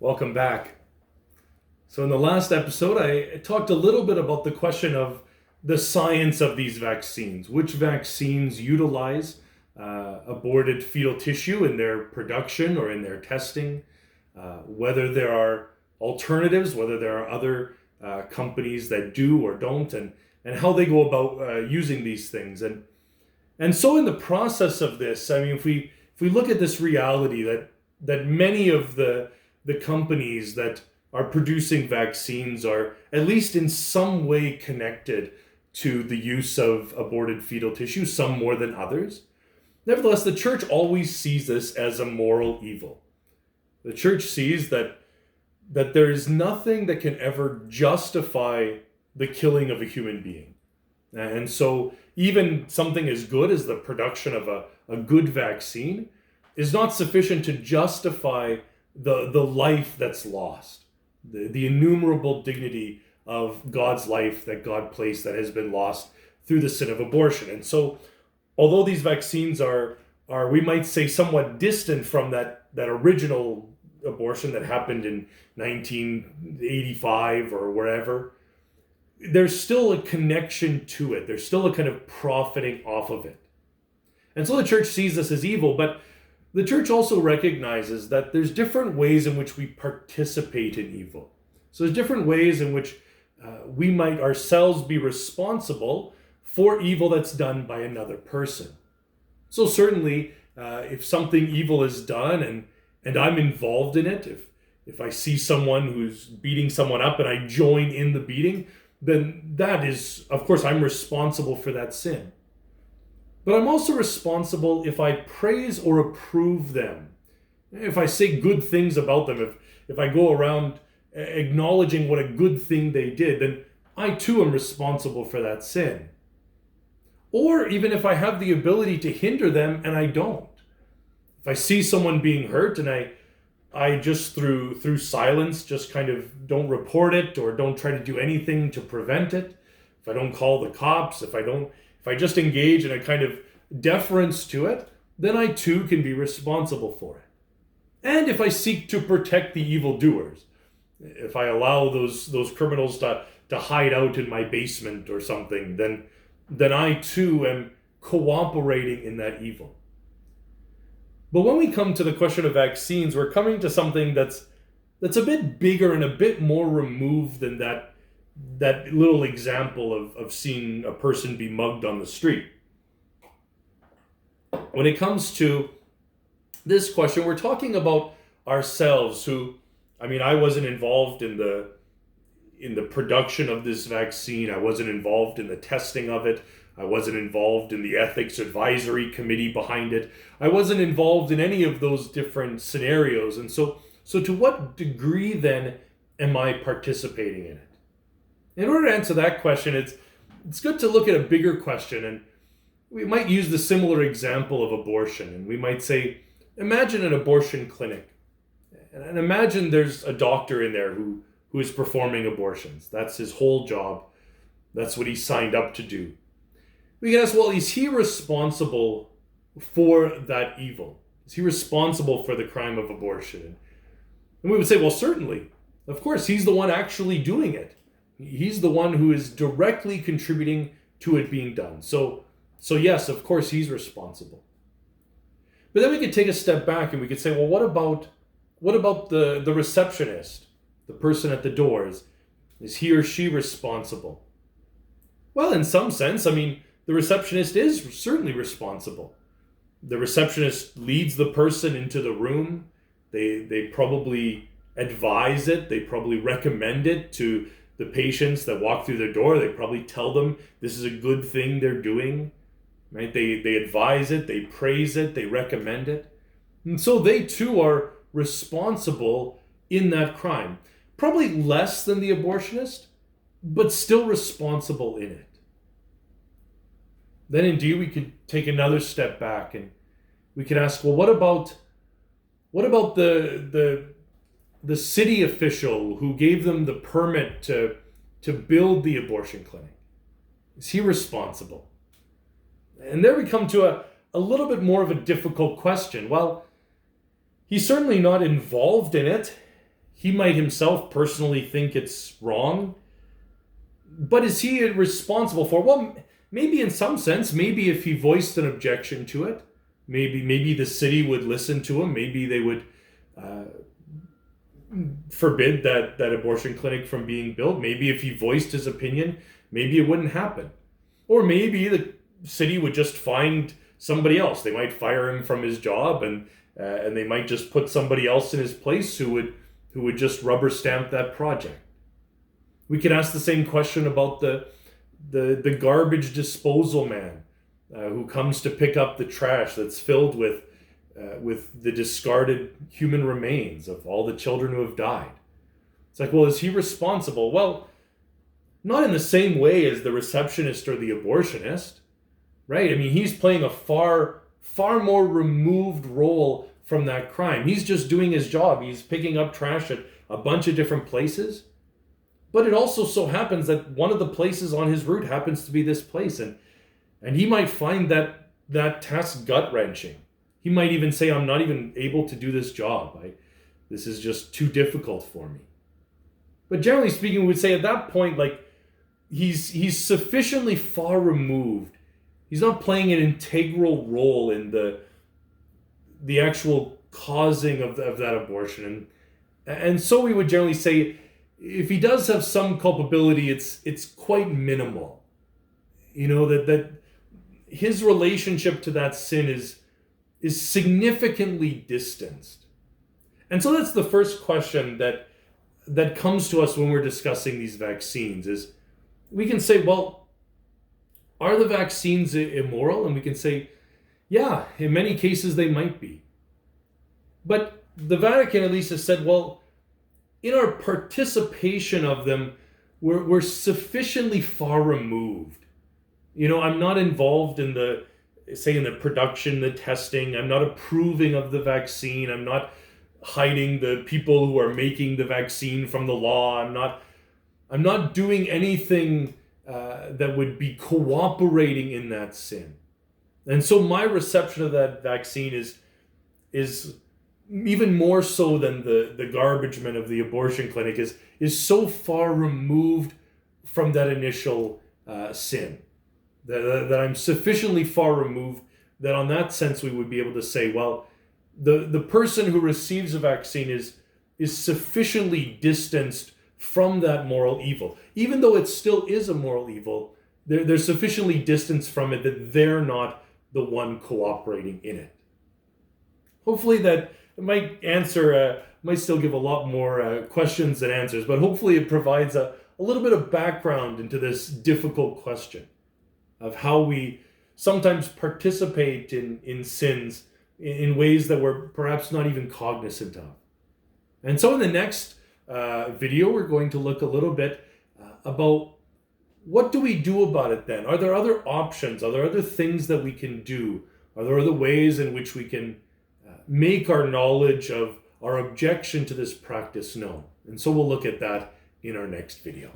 Welcome back. So in the last episode, I talked a little bit about the question of the science of these vaccines. Which vaccines utilize aborted fetal tissue in their production or in their testing, whether there are alternatives, whether there are other companies that do or don't, and how they go about using these things. And so in the process of this, I mean, if we look at this reality that many of the companies that are producing vaccines are at least in some way connected to the use of aborted fetal tissue, some more than others. Nevertheless, the church always sees this as a moral evil. The church sees that there is nothing that can ever justify the killing of a human being. And so even something as good as the production of a good vaccine is not sufficient to justify the life that's lost, the innumerable dignity of God's life that God placed that has been lost through the sin of abortion. And so although these vaccines are we might say somewhat distant from that original abortion that happened in 1985 or wherever, there's still a connection to it. There's still a kind of profiting off of it. And so the church sees this as evil, but the church also recognizes that there's different ways in which we participate in evil. So there's different ways in which we might ourselves be responsible for evil that's done by another person. So certainly, if something evil is done and I'm involved in it, if I see someone who's beating someone up and I join in the beating, then that is, of course, I'm responsible for that sin. But I'm also responsible if I praise or approve them. If I say good things about them, if I go around acknowledging what a good thing they did, then I too am responsible for that sin. Or even if I have the ability to hinder them and I don't. If I see someone being hurt and I just through silence just kind of don't report it or don't try to do anything to prevent it, if I don't call the cops, if I just engage in a kind of deference to it, then I too can be responsible for it. And if I seek to protect the evildoers, if I allow those criminals to hide out in my basement or something, then I too am cooperating in that evil. But when we come to the question of vaccines, we're coming to something that's a bit bigger and a bit more removed than that little example of seeing a person be mugged on the street. When it comes to this question, we're talking about ourselves who, I mean, I wasn't involved in the production of this vaccine. I wasn't involved in the testing of it. I wasn't involved in the ethics advisory committee behind it. I wasn't involved in any of those different scenarios. And so to what degree then am I participating in it? In order to answer that question, it's good to look at a bigger question, and we might use the similar example of abortion. And we might say, imagine an abortion clinic. And imagine there's a doctor in there who is performing abortions. That's his whole job. That's what he signed up to do. We can ask, well, is he responsible for that evil? Is he responsible for the crime of abortion? And we would say, well, certainly. Of course, he's the one actually doing it. He's the one who is directly contributing to it being done. So yes, of course, he's responsible. But then we could take a step back and we could say, well, what about the receptionist, the person at the doors? Is he or she responsible? Well, in some sense, I mean, the receptionist is certainly responsible. The receptionist leads the person into the room. They probably advise it. They probably recommend it to the patients that walk through their door. They probably tell them this is a good thing they're doing. Right? They advise it. They praise it. They recommend it. And so they too are responsible in that crime. Probably less than the abortionist, but still responsible in it. Then indeed we could take another step back and we could ask, well, what about the city official who gave them the permit to build the abortion clinic? Is he responsible? And there we come to a little bit more of a difficult question. Well, he's certainly not involved in it. he might himself personally think it's wrong, but is he responsible for? Well, maybe in some sense, maybe if he voiced an objection to it, maybe the city would listen to him. Maybe they would forbid that abortion clinic from being built. Maybe if he voiced his opinion, maybe it wouldn't happen. Or maybe the city would just find somebody else. They might fire him from his job, and they might just put somebody else in his place who would just rubber stamp that project. We could ask the same question about the garbage disposal man who comes to pick up the trash that's filled with the discarded human remains of all the children who have died. It's like, well, is he responsible? Well, not in the same way as the receptionist or the abortionist, right? I mean, he's playing a far more removed role from that crime. He's just doing his job. He's picking up trash at a bunch of different places. But it also so happens that one of the places on his route happens to be this place. And he might find that task gut-wrenching. He might even say, I'm not even able to do this job. This is just too difficult for me. But generally speaking, we would say at that point, like, he's sufficiently far removed. He's not playing an integral role in the actual causing of that abortion. And so we would generally say, if he does have some culpability, it's quite minimal. You know, that his relationship to that sin is significantly distanced. And so that's the first question that comes to us when we're discussing these vaccines, is we can say, well, are the vaccines immoral? And we can say, yeah, in many cases they might be. But the Vatican at least has said, well, in our participation of them, we're sufficiently far removed. You know, I'm not involved in the production, the testing. I'm not approving of the vaccine. I'm not hiding the people who are making the vaccine from the law. I'm not doing anything that would be cooperating in that sin. And so my reception of that vaccine is even more so than the garbage man of the abortion clinic is so far removed from that initial sin. That I'm sufficiently far removed that on that sense we would be able to say, well, the person who receives a vaccine is sufficiently distanced from that moral evil. Even though it still is a moral evil, they're sufficiently distanced from it that they're not the one cooperating in it. Hopefully that might answer, might still give a lot more questions than answers, but hopefully it provides a little bit of background into this difficult question of how we sometimes participate in sins in ways that we're perhaps not even cognizant of. And so in the next video, we're going to look a little bit about what do we do about it then? Are there other options? Are there other things that we can do? Are there other ways in which we can make our knowledge of our objection to this practice known? And so we'll look at that in our next video.